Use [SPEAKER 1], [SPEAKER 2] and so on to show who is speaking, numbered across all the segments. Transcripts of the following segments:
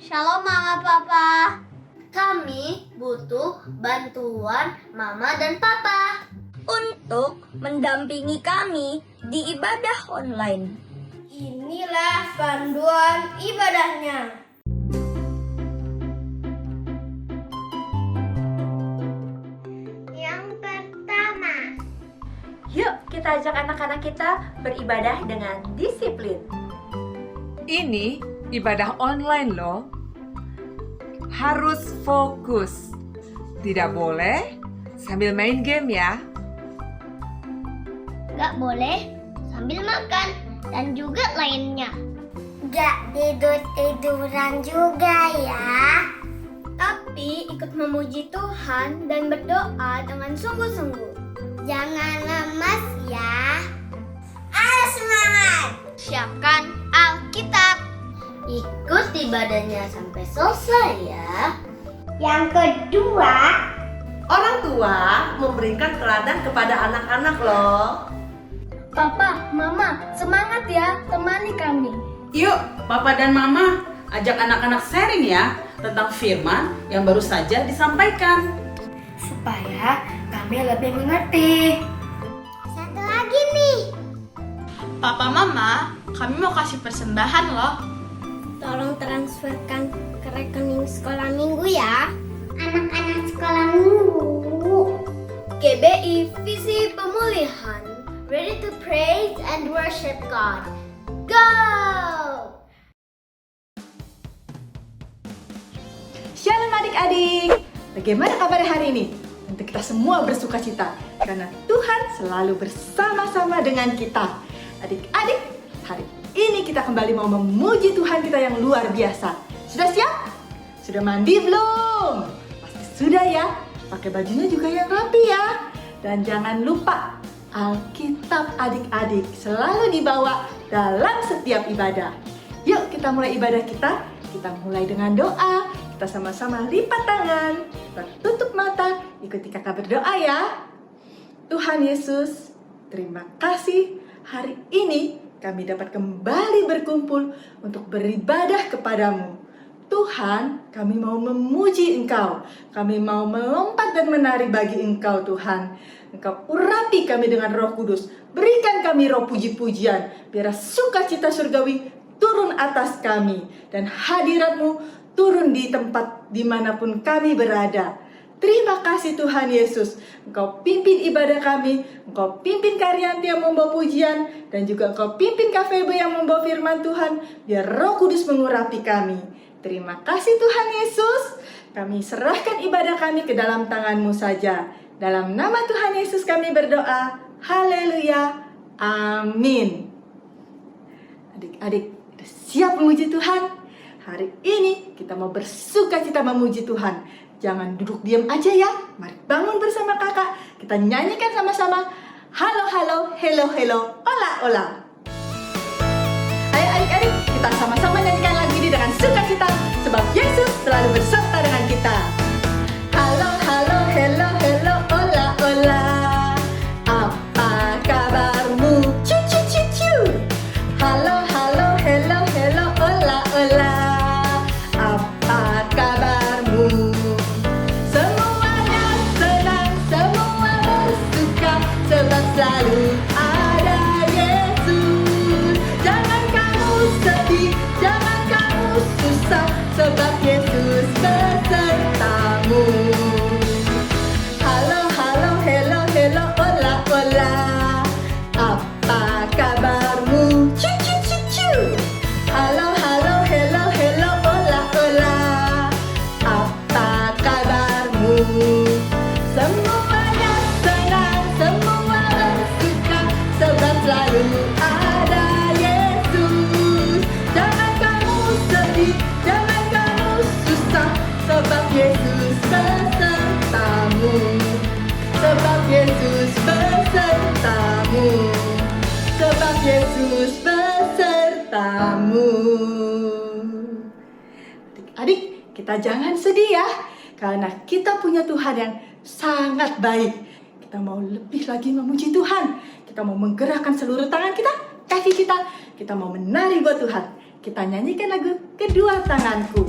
[SPEAKER 1] Shalom Mama Papa. Kami butuh bantuan Mama dan Papa
[SPEAKER 2] untuk mendampingi kami di ibadah online.
[SPEAKER 1] Inilah panduan ibadahnya. Yang pertama,
[SPEAKER 2] Yuk kita ajak anak-anak kita beribadah dengan disiplin.
[SPEAKER 3] Ini ibadah online loh. Harus fokus. Tidak boleh sambil main game ya.
[SPEAKER 1] nggak boleh sambil makan dan juga lainnya. Nggak tidur-tiduran juga ya. Tapi ikut memuji Tuhan dan berdoa dengan sungguh-sungguh. Jangan lemas ya. Ayo semangat. Siapkan Alkitab. Ikut ibadahnya sampai selesai ya. Yang kedua,
[SPEAKER 4] Orang tua memberikan teladan kepada anak-anak loh.
[SPEAKER 2] Papa, Mama, semangat ya, temani kami.
[SPEAKER 5] Yuk, Papa dan Mama, ajak anak-anak sharing ya tentang firman yang baru saja disampaikan.
[SPEAKER 1] supaya kami lebih mengerti. Satu lagi nih.
[SPEAKER 6] Papa Mama, kami mau kasih persembahan loh.
[SPEAKER 1] Tolong transferkan ke rekening sekolah minggu ya. Anak-anak sekolah minggu. GBI Visi Pemulihan. Ready to praise and worship God. Go!
[SPEAKER 7] Shalom adik-adik, bagaimana kabar hari ini? Tentu kita semua bersuka cita karena Tuhan selalu bersama-sama dengan kita. Adik-adik, hari ini kita kembali mau memuji Tuhan kita yang luar biasa. Sudah siap? Sudah mandi belum? Pasti sudah ya. Pakai bajunya juga yang rapi ya. Dan jangan lupa, Alkitab adik-adik selalu dibawa dalam setiap ibadah. Yuk kita mulai ibadah kita. Kita mulai dengan doa. Kita sama-sama lipat tangan, kita tutup mata, ikuti kakak berdoa ya. Tuhan Yesus, terima kasih hari ini kami dapat kembali berkumpul untuk beribadah kepadamu. Tuhan, kami mau memuji Engkau, kami mau melompat dan menari bagi Engkau Tuhan. Engkau urapi kami dengan Roh Kudus, berikan kami roh puji-pujian, biar sukacita surgawi turun atas kami dan hadirat-Mu turun di tempat dimanapun kami berada. Terima kasih Tuhan Yesus. Engkau pimpin ibadah kami, Engkau pimpin Karyanti yang membawa pujian, dan juga Engkau pimpin Kak Febe yang membawa firman Tuhan, biar Roh Kudus mengurapi kami. Terima kasih Tuhan Yesus. Kami serahkan ibadah kami ke dalam tangan-Mu saja. Dalam nama Tuhan Yesus kami berdoa. Haleluya. Amin. Adik-adik, sudah siap memuji Tuhan? Hari ini kita mau bersuka cita memuji Tuhan. Jangan duduk diam aja ya. Mari bangun bersama kakak. Kita nyanyikan sama-sama. Halo, halo, hello, hello, ola, ola. Ayo adik-adik, kita sama-sama nyanyikan lagu ini dengan sukacita. Sebab Yesus selalu beserta dengan kita. Halo, halo, hello, hello, ola, ola. Apa kabarmu? Ciu, ciu, ciu, ciu. Halo, halo, hello, hello, ola, ola. Apa kabarmu? Semuanya senang, semua bersuka, sebab selalu ada Yesus. Jangan kamu sedih, jangan kamu susah, sebab Yesus besertamu. Halo, halo, hello, hello, ola, ola. Apa kabarmu? Ciu, ciu, ciu, ciu. Halo, halo, hello, hello, ola, ola. Apa kabarmu? Semuanya senang, semua bersuka, sebab selalu ada Yesus. Jangan kamu sedih, jangan kamu susah, sebab Yesus besertamu. Sebab Yesus besertamu. Sebab Yesus besertamu. Adik-adik, kita jangan sedih ya, karena kita punya Tuhan yang sangat baik. Kita mau lebih lagi memuji Tuhan. Kita mau menggerakkan seluruh tangan kita, kaki kita. Kita mau menari buat Tuhan. Kita nyanyikan lagu Kedua Tanganku.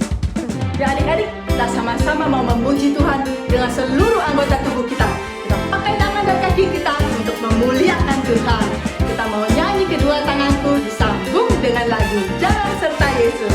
[SPEAKER 7] Ya adik-adik, kita sama-sama mau memuji Tuhan dengan seluruh anggota tubuh kita. Kita pakai tangan dan kaki kita untuk memuliakan Tuhan. Kita mau nyanyi kedua tanganku disambung dengan lagu Jalan Serta Yesus.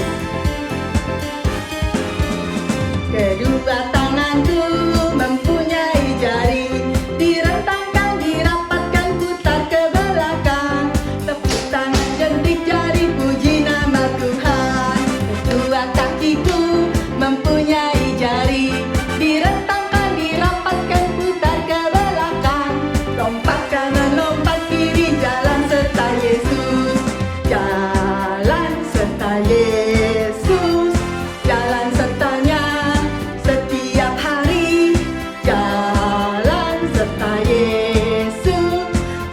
[SPEAKER 7] Kedua tanganku mempunyai jari, direntangkan, dirapatkan, putar ke belakang. Tepuk tangan jentik jari, puji nama Tuhan. Kedua kakiku mempunyai jari, direntangkan, dirapatkan, putar ke belakang. Lompat kanan, lompat kiri, jalan serta Yesus. Jalan serta Yesus, jalan sertanya setiap hari. Jalan serta Yesus,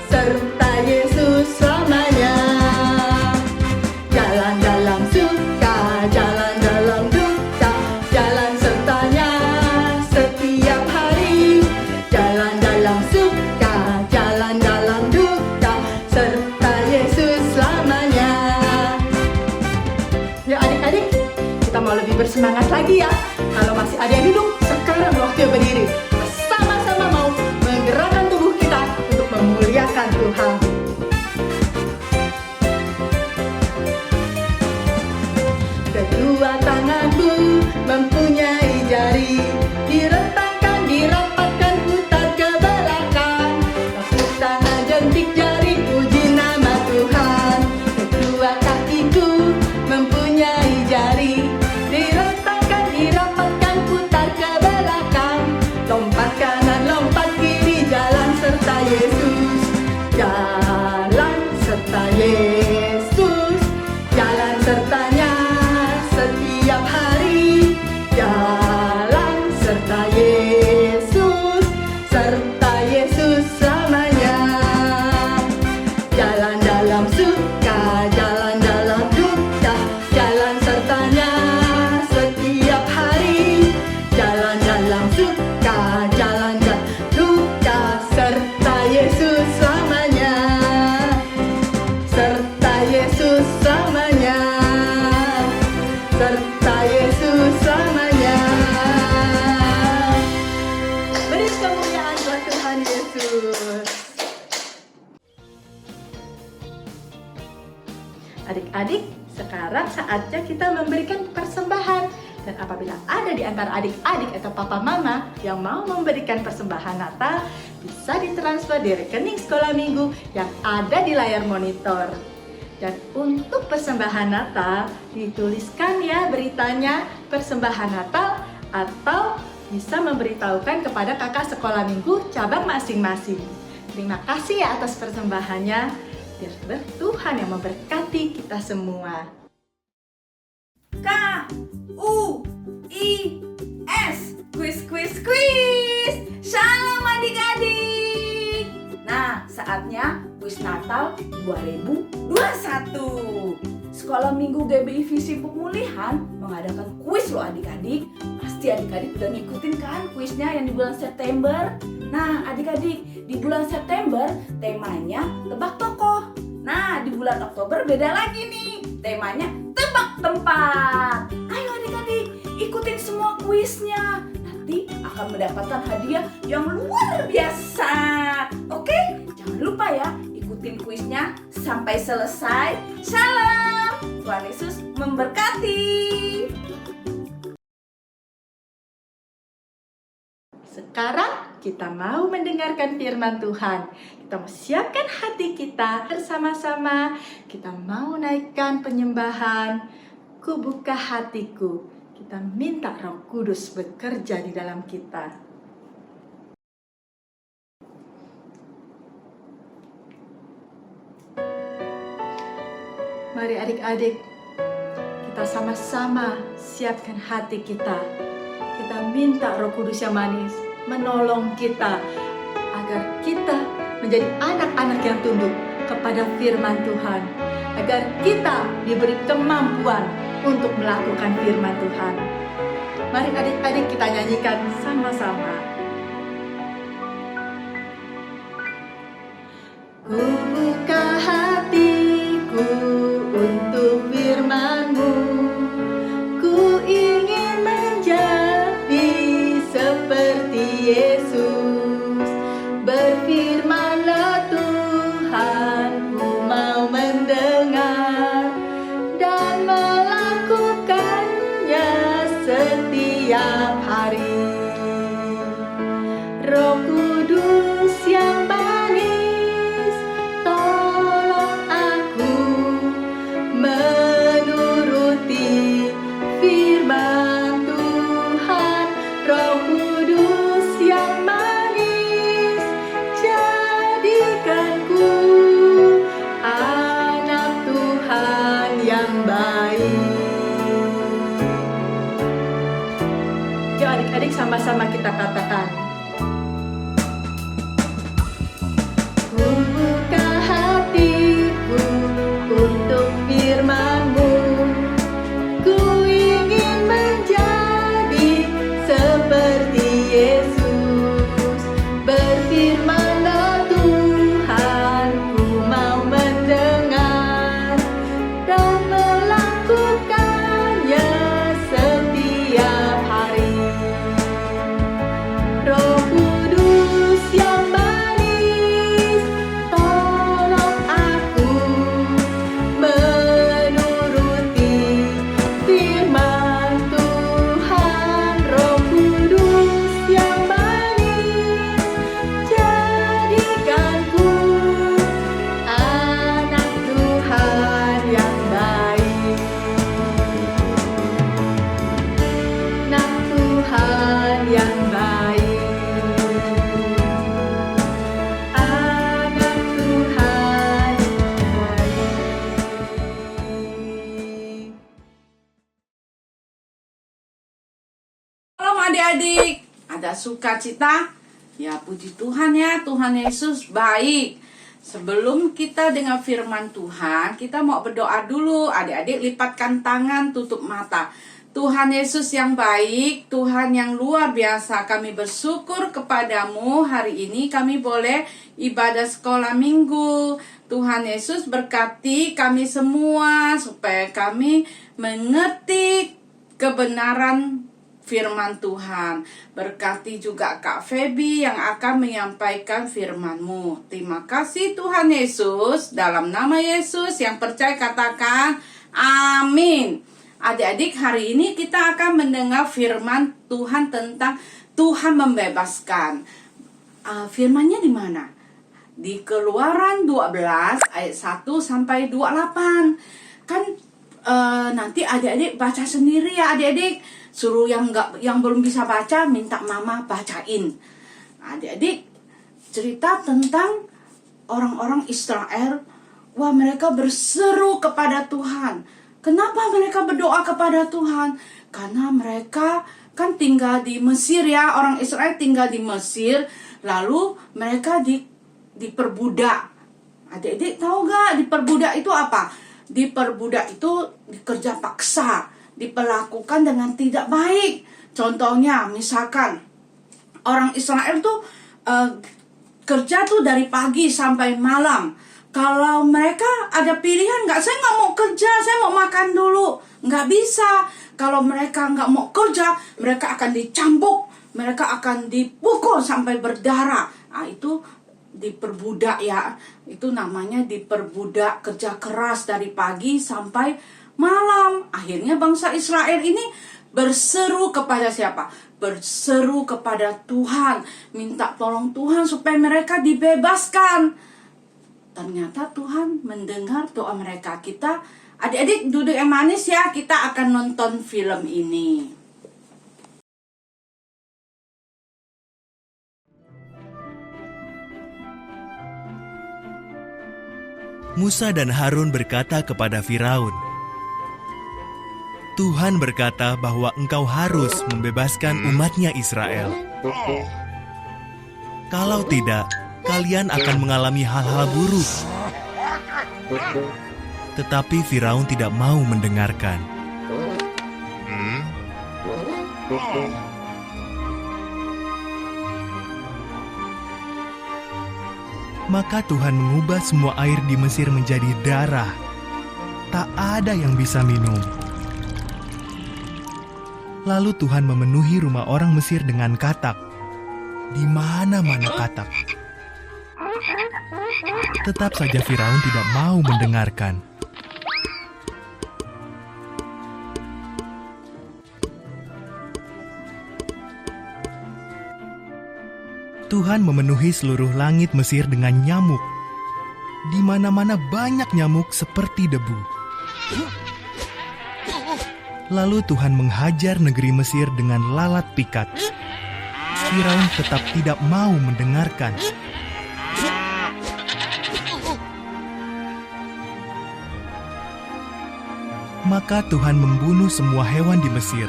[SPEAKER 7] serta Yesus selamanya. Jalan dalam suka, jalan dalam duka, jalan sertanya setiap hari. Jalan dalam suka, jalan dalam duka, serta Yesus selamanya. Ya adik-adik, kita mau lebih bersemangat lagi ya. Kalau masih ada yang duduk, sekarang waktunya berdiri. Kita sama-sama mau menggerakkan tubuh kita untuk memuliakan Tuhan. Kedua tanganku mempunyai jari, direntangkan, dirapatkan, putar ke belakang. Tepuk tangan jentik jari, puji nama Tuhan. Kedua kakiku mempunyai jari, direntangkan, dirapatkan, putar ke belakang. Lompat kanan, lompat kiri, jalan serta Yesus. Jalan serta Yesus, jalan sertanya setiap hari. Jalan serta Yesus, serta Yesus selamanya. Jalan dalam suka, jalan dalam duka, jalan sertanya setiap hari. Jalan dalam suka, jalan dalam duka, serta Yesus selamanya. Serta Yesus selamanya. Serta Yesus selamanya. Beri kemuliaan buat Tuhan Yesus. Adik-adik, sekarang saatnya kita memberikan persembahan. Dan apabila ada di antara adik-adik atau papa mama yang mau memberikan persembahan Natal, bisa ditransfer di rekening sekolah minggu yang ada di layar monitor. Dan untuk persembahan Natal, dituliskan ya beritanya persembahan Natal, atau bisa memberitahukan kepada kakak sekolah minggu cabang masing-masing. Terima kasih ya atas persembahannya. Biar Tuhan yang memberkati kita semua.
[SPEAKER 4] K-U-I-S, kuis kuis kuis. Shalom adik-adik. Nah, saatnya kuis Natal 2021. Sekolah Minggu GBI Visi Pemulihan mengadakan kuis loh adik-adik. Pasti adik-adik udah ngikutin kan kuisnya yang di bulan September. Nah adik-adik, di bulan September temanya tebak tokoh. Nah di bulan Oktober beda lagi nih, temanya tebak tempat. Ayo adik-adik, ikutin semua kuisnya. Nanti akan mendapatkan hadiah yang luar biasa. Oke, jangan lupa ya, ikutin kuisnya sampai selesai. Shalom, Tuhan Yesus memberkati.
[SPEAKER 7] Sekarang kita mau mendengarkan firman Tuhan. Kita mau siapkan hati kita bersama-sama. Kita mau naikkan penyembahan. Ku buka hatiku. Kita minta Roh Kudus bekerja di dalam kita. Mari adik-adik, kita sama-sama siapkan hati kita. Kita minta Roh Kudus yang manis menolong kita agar kita menjadi anak-anak yang tunduk kepada firman Tuhan, agar kita diberi kemampuan untuk melakukan firman Tuhan. Mari adik-adik kita nyanyikan sama-sama. Ku buka hatiku untuk firman-Mu, ku ingin Yesus. Berfirmanlah Tuhan, ku mau mendengar dan melakukannya setiap hari. Roh Kudus yang manis, tolong aku menuruti firman Tuhan. Roh Kudus yang manis, jadikanku anak Tuhan yang baik. Yuk adik-adik sama-sama kita katakan. Buka hatiku untuk firman-Mu. Ku ingin menjadi seperti Yesus. Berfirman-Lah Tuhan, ku mau mendengar dan melakukannya setiap hari. Roh Kudus yang manis, tolong aku menuruti firman Tuhan. Roh Kudus yang manis, jadikanku anak Tuhan yang baik. Anak Tuhan yang baik. Anak Tuhan yang baik.
[SPEAKER 5] Shalom adik-adik, ada sukacita? Ya puji Tuhan ya, Tuhan Yesus baik. Sebelum kita dengar firman Tuhan, kita mau berdoa dulu. Adik-adik lipatkan tangan, tutup mata. Tuhan Yesus yang baik, Tuhan yang luar biasa, kami bersyukur kepadamu hari ini kami boleh ibadah sekolah minggu. Tuhan Yesus berkati kami semua supaya kami mengerti kebenaran firman Tuhan. Berkati juga Kak Feby yang akan menyampaikan firman-Mu. Terima kasih Tuhan Yesus. Dalam nama Yesus yang percaya katakan amin. Adik-adik, hari ini kita akan mendengar firman Tuhan tentang Tuhan membebaskan. Firmannya di mana? Di Keluaran 12 ayat 1 sampai 28. Kan nanti adik-adik baca sendiri ya adik-adik. Suruh yang belum bisa baca minta mama bacain. Adik-adik cerita tentang orang-orang Israel. Wah, mereka berseru kepada Tuhan. Kenapa mereka berdoa kepada Tuhan? Karena mereka kan tinggal di Mesir ya. Orang Israel tinggal di Mesir. Lalu mereka diperbudak. Adik-adik tahu gak diperbudak itu apa? Diperbudak itu dikerja paksa, diperlakukan dengan tidak baik. Contohnya misalkan orang Israel tuh kerja tuh dari pagi sampai malam. Kalau mereka ada pilihan nggak, saya nggak mau kerja, saya mau makan dulu. Nggak bisa. Kalau mereka nggak mau kerja, mereka akan dicambuk, mereka akan dipukul sampai berdarah. Nah, itu diperbudak ya. Itu namanya diperbudak, kerja keras dari pagi sampai malam. Akhirnya bangsa Israel ini berseru kepada siapa? Berseru kepada Tuhan. Minta tolong Tuhan supaya mereka dibebaskan. Ternyata Tuhan mendengar doa mereka. Kita, adik-adik duduk yang manis ya. Kita akan nonton film ini.
[SPEAKER 8] Musa dan Harun berkata kepada Firaun, Tuhan berkata bahwa engkau harus membebaskan umatnya Israel. Kalau tidak, kalian akan mengalami hal-hal buruk. Tetapi Firaun tidak mau mendengarkan. Maka Tuhan mengubah semua air di Mesir menjadi darah. Tak ada yang bisa minum. Lalu Tuhan memenuhi rumah orang Mesir dengan katak. di mana-mana katak. Tetap saja Firaun tidak mau mendengarkan. Tuhan memenuhi seluruh langit Mesir dengan nyamuk. Di mana-mana banyak nyamuk seperti debu. Lalu Tuhan menghajar negeri Mesir dengan lalat pikat. Firaun tetap tidak mau mendengarkan. Maka Tuhan membunuh semua hewan di Mesir.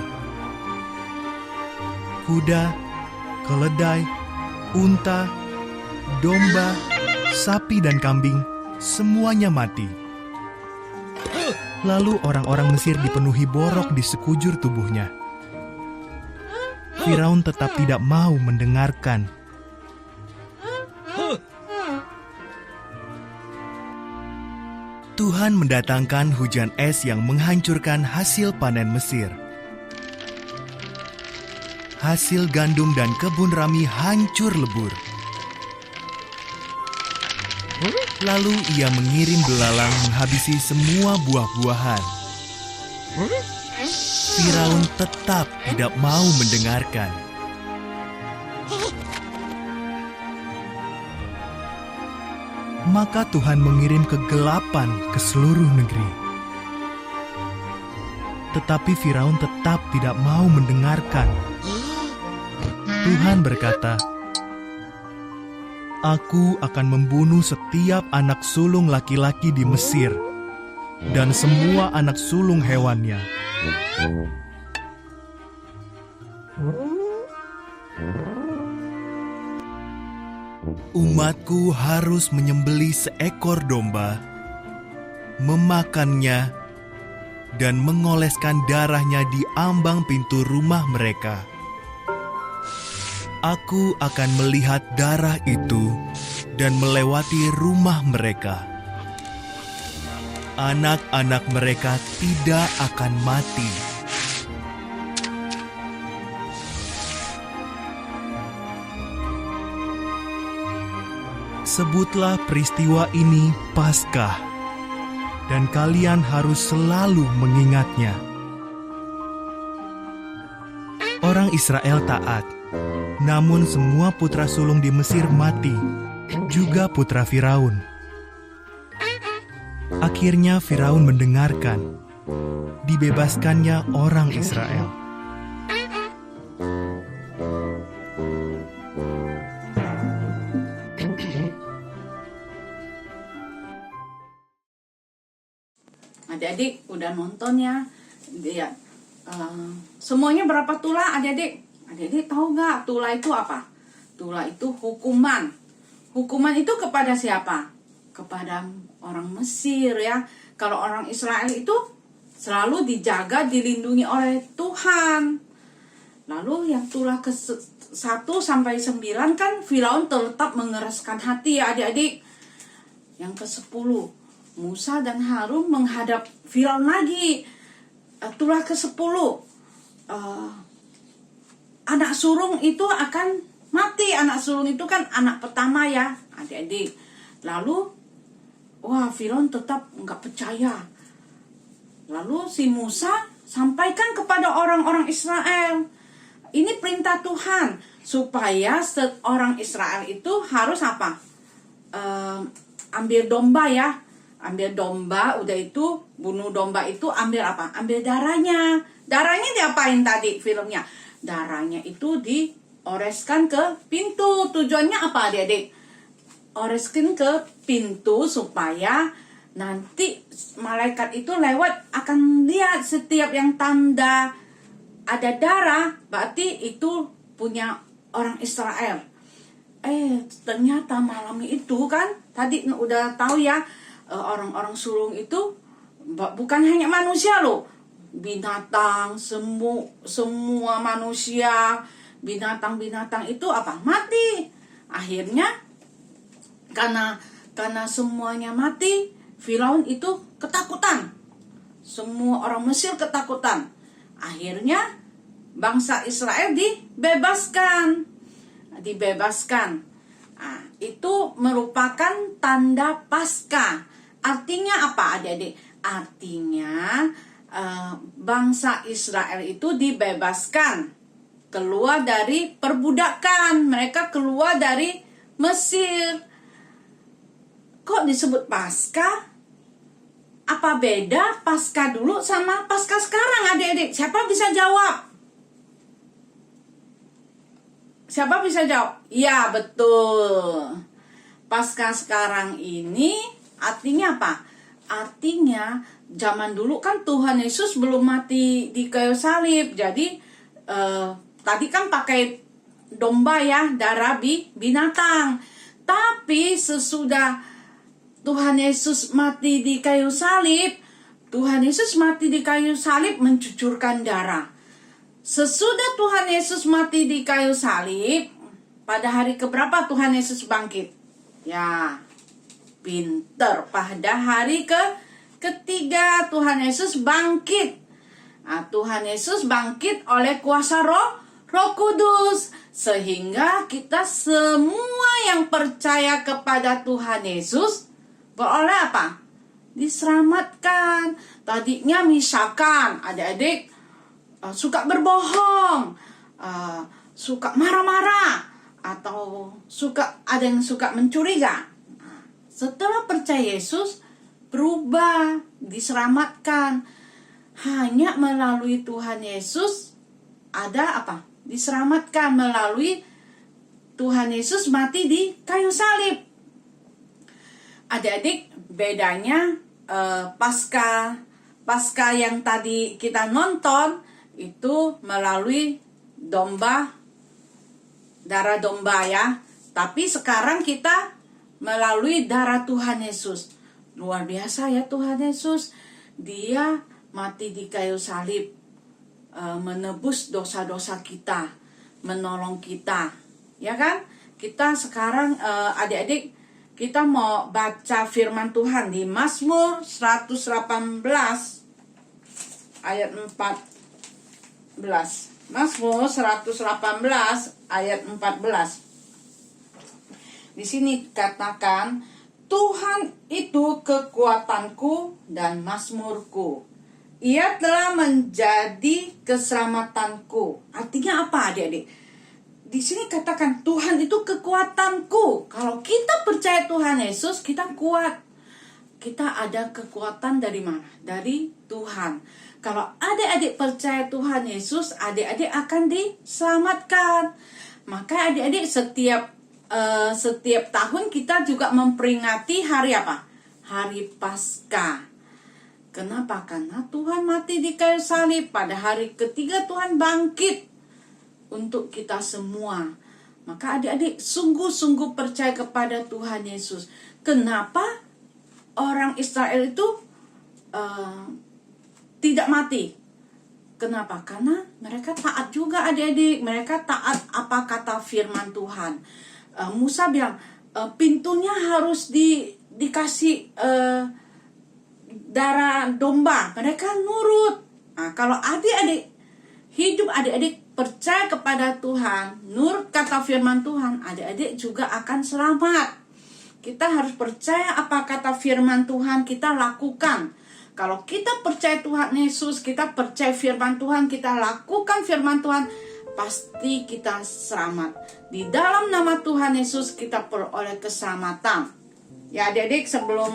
[SPEAKER 8] Kuda, keledai, unta, domba, sapi dan kambing, semuanya mati. Lalu orang-orang Mesir dipenuhi borok di sekujur tubuhnya. Firaun tetap tidak mau mendengarkan. Tuhan mendatangkan hujan es yang menghancurkan hasil panen Mesir. Hasil gandum dan kebun rami hancur lebur. Lalu ia mengirim belalang menghabisi semua buah-buahan. Firaun tetap tidak mau mendengarkan. Maka Tuhan mengirim kegelapan ke seluruh negeri. Tetapi Firaun tetap tidak mau mendengarkan. Tuhan berkata, "Aku akan membunuh setiap anak sulung laki-laki di Mesir dan semua anak sulung hewannya." Umatku harus menyembelih seekor domba, memakannya, dan mengoleskan darahnya di ambang pintu rumah mereka. Aku akan melihat darah itu dan melewati rumah mereka. Anak-anak mereka tidak akan mati. Sebutlah peristiwa ini Paskah, dan kalian harus selalu mengingatnya. Orang Israel taat, namun semua putra sulung di Mesir mati, juga putra Firaun. Akhirnya Firaun mendengarkan, dibebaskannya orang Israel.
[SPEAKER 5] Adik-adik udah nonton ya, semuanya berapa tulah adik-adik? Adik-adik tahu nggak tulah itu apa? Tulah itu hukuman. Hukuman itu kepada siapa? Kepada orang Mesir ya. Kalau orang Israel itu selalu dijaga, dilindungi oleh Tuhan. Lalu yang tulah ke 1 sampai 9 kan Firaun tetap mengeraskan hati ya adik-adik. Yang ke 10 Musa dan Harun menghadap Firaun lagi. Tulah ke-10 anak sulung itu akan mati. Anak sulung itu kan anak pertama ya adik-adik. Lalu Firaun tetap nggak percaya. Lalu si Musa sampaikan kepada orang-orang Israel, ini perintah Tuhan supaya seorang Israel itu harus apa? Ambil domba ya. Ambil domba, udah itu bunuh domba itu, ambil apa? Ambil darahnya. Darahnya diapain tadi filmnya? Darahnya itu dioreskan ke pintu. Tujuannya apa adik-adik? Oreskan ke pintu supaya nanti malaikat itu lewat akan lihat setiap yang tanda ada darah, berarti itu punya orang Israel. Ternyata malam itu kan tadi udah tahu ya, orang-orang sulung itu bukan hanya manusia loh, binatang, semua manusia, binatang-binatang itu apa? Mati. Akhirnya karena semuanya mati, Firaun itu ketakutan. Semua orang Mesir ketakutan. Akhirnya bangsa Israel dibebaskan. dibebaskan. Nah, itu merupakan tanda Paskah. Artinya apa adik-adik? Artinya bangsa Israel itu dibebaskan, keluar dari perbudakan. Mereka keluar dari Mesir. Kok disebut Paskah? Apa beda Paskah dulu sama Paskah sekarang adik-adik? Siapa bisa jawab? Siapa bisa jawab? Ya, betul. Paskah sekarang ini artinya apa? Artinya zaman dulu kan Tuhan Yesus belum mati di kayu salib. Jadi tadi kan pakai domba ya, darah binatang. Tapi sesudah Tuhan Yesus mati di kayu salib, Tuhan Yesus mati di kayu salib mencucurkan darah. Sesudah Tuhan Yesus mati di kayu salib, pada hari keberapa Tuhan Yesus bangkit? Ya, pinter. Pada hari ketiga Tuhan Yesus bangkit. Nah, Tuhan Yesus bangkit oleh kuasa Roh Kudus. Sehingga kita semua yang percaya kepada Tuhan Yesus beroleh apa? Diselamatkan. Tadinya misalkan adik-adik suka berbohong, suka marah-marah, atau ada yang suka mencuri gak? Setelah percaya Yesus, berubah, diselamatkan. Hanya melalui Tuhan Yesus ada apa? Diselamatkan melalui Tuhan Yesus mati di kayu salib. Adik-adik, bedanya Paskah yang tadi kita nonton itu melalui darah domba ya. Tapi sekarang kita melalui darah Tuhan Yesus. Luar biasa ya Tuhan Yesus. Dia mati di kayu salib, menebus dosa-dosa kita, menolong kita. Ya kan? Kita sekarang adik-adik, kita mau baca firman Tuhan di Mazmur 118 ayat 14. Mazmur 118 ayat 14. Di sini katakan, Tuhan itu kekuatanku dan mazmurku. Ia telah menjadi keselamatanku. Artinya apa adik-adik? Di sini katakan Tuhan itu kekuatanku. Kalau kita percaya Tuhan Yesus, kita kuat. Kita ada kekuatan dari mana? Dari Tuhan. Kalau adik-adik percaya Tuhan Yesus, adik-adik akan diselamatkan. Maka adik-adik setiap tahun kita juga memperingati hari apa? Hari Paskah. Kenapa? Karena Tuhan mati di kayu salib. Pada hari ketiga Tuhan bangkit untuk kita semua. Maka adik-adik sungguh-sungguh percaya kepada Tuhan Yesus. Kenapa orang Israel itu tidak mati? Kenapa? Karena mereka taat juga adik-adik. Mereka taat apa kata firman Tuhan. Musa bilang pintunya harus dikasih darah domba. Mereka nurut. Nah, kalau adik-adik hidup, adik-adik percaya kepada Tuhan, nurut kata firman Tuhan, adik-adik juga akan selamat. Kita harus percaya apa kata firman Tuhan, kita lakukan. Kalau kita percaya Tuhan Yesus, kita percaya firman Tuhan, kita lakukan firman Tuhan, pasti kita selamat. Di dalam nama Tuhan Yesus kita peroleh keselamatan. Ya adik-adik, sebelum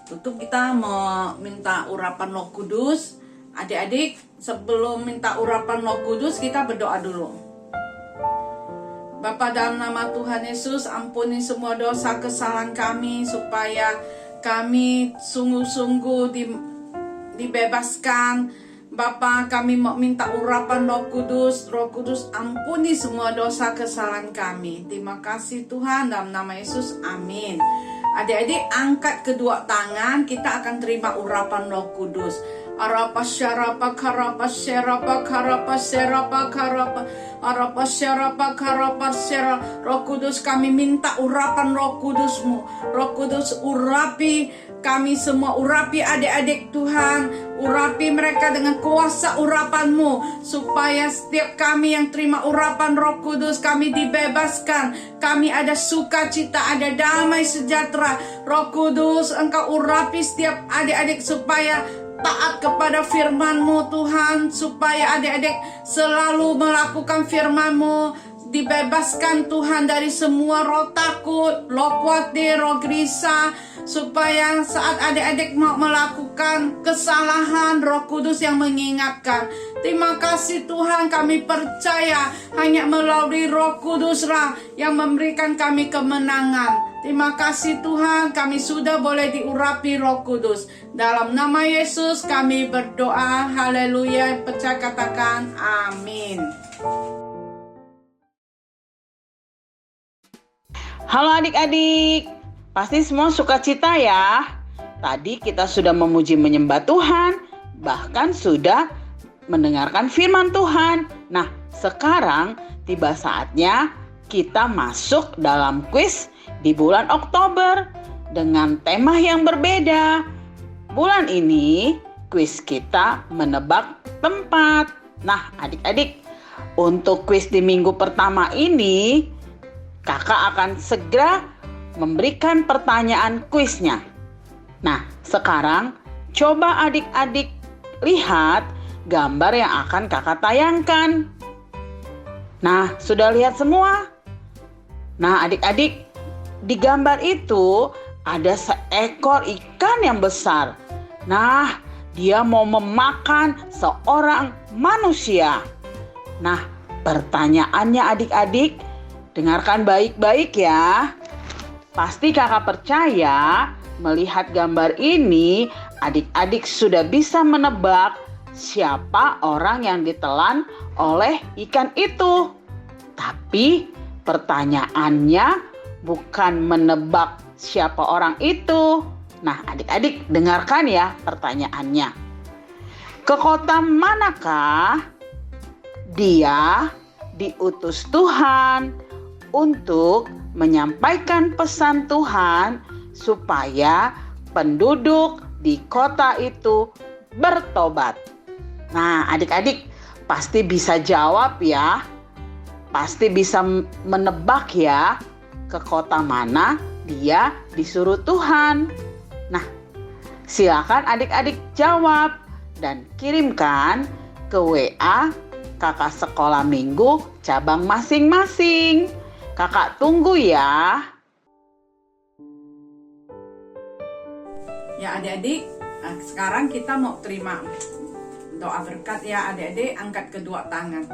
[SPEAKER 5] tutup kita mau minta urapan Roh Kudus. Adik-adik, sebelum minta urapan Roh Kudus, kita berdoa dulu. Bapa, dalam nama Tuhan Yesus, ampuni semua dosa kesalahan kami, supaya kami sungguh-sungguh dibebaskan. Bapa, kami mau minta urapan Roh Kudus. Roh Kudus, ampuni semua dosa kesalahan kami. Terima kasih Tuhan, dalam nama Yesus, amin. Adik-adik, angkat kedua tangan, kita akan terima urapan Roh Kudus. Arapa syarapa karapa syarapa karapa syarapa karapa arapa syarapa karapa syara. Roh Kudus, kami minta urapan Roh Kudus-Mu. Roh Kudus, urapi kami semua, urapi adik-adik Tuhan, urapi mereka dengan kuasa urapan-Mu, supaya setiap kami yang terima urapan Roh Kudus, kami dibebaskan, kami ada sukacita, ada damai sejahtera. Roh Kudus, Engkau urapi setiap adik-adik supaya taat kepada firman-Mu Tuhan, supaya adik-adik selalu melakukan firman-Mu, dibebaskan Tuhan dari semua roh takut, roh khawatir, roh gelisah, supaya saat adik-adik mau melakukan kesalahan, Roh Kudus yang mengingatkan. Terima kasih Tuhan, kami percaya hanya melalui Roh Kuduslah yang memberikan kami kemenangan. Terima kasih Tuhan, kami sudah boleh diurapi Roh Kudus. Dalam nama Yesus kami berdoa, haleluya. Percaya katakan amin.
[SPEAKER 9] Halo adik-adik, pasti semua sukacita ya. Tadi kita sudah memuji menyembah Tuhan, bahkan sudah mendengarkan firman Tuhan. Nah, sekarang tiba saatnya kita masuk dalam kuis di bulan Oktober dengan tema yang berbeda. Bulan ini kuis kita menebak tempat. Nah, adik-adik, untuk kuis di minggu pertama ini kakak akan segera memberikan pertanyaan kuisnya. Nah, sekarang coba adik-adik lihat gambar yang akan kakak tayangkan. Nah, sudah lihat semua? Nah, adik-adik, di gambar itu ada seekor ikan yang besar. Nah, dia mau memakan seorang manusia. Nah, pertanyaannya adik-adik, dengarkan baik-baik ya. Pasti kakak percaya melihat gambar ini, adik-adik sudah bisa menebak siapa orang yang ditelan oleh ikan itu. Tapi pertanyaannya bukan menebak siapa orang itu. Nah, adik-adik dengarkan ya pertanyaannya. Ke kota manakah dia diutus Tuhan untuk menyampaikan pesan Tuhan supaya penduduk di kota itu bertobat? Nah, adik-adik pasti bisa jawab ya. Pasti bisa menebak ya ke kota mana dia disuruh Tuhan. Nah, silakan adik-adik jawab dan kirimkan ke WA Kakak Sekolah Minggu cabang masing-masing. Kakak tunggu ya.
[SPEAKER 5] Ya adik-adik, sekarang kita mau terima doa berkat ya adik-adik. Angkat kedua tangan.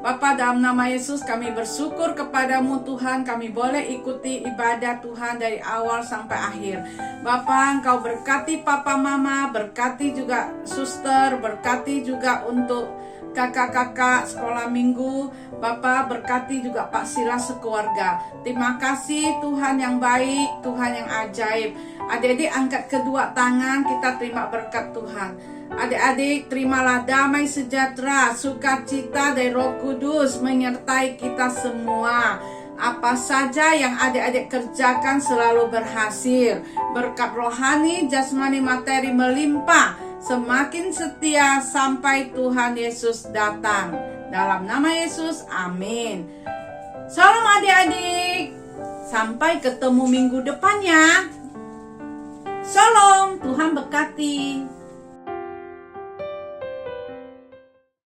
[SPEAKER 5] Bapa, dalam nama Yesus kami bersyukur kepadamu Tuhan, kami boleh ikuti ibadah Tuhan dari awal sampai akhir. Bapa, Engkau berkati Papa Mama, berkati juga suster, berkati juga untuk kakak-kakak sekolah minggu. Bapa, berkati juga Pak Sila sekeluarga. Terima kasih Tuhan yang baik, Tuhan yang ajaib. Adik-adik angkat kedua tangan, kita terima berkat Tuhan. Adik-adik, terimalah damai sejahtera, sukacita dari Roh Kudus menyertai kita semua. Apa saja yang adik-adik kerjakan selalu berhasil. Berkat rohani, jasmani, materi melimpah. Semakin setia sampai Tuhan Yesus datang. Dalam nama Yesus, amin. Salam adik-adik. Sampai ketemu minggu depan ya. Shalom, Tuhan berkati.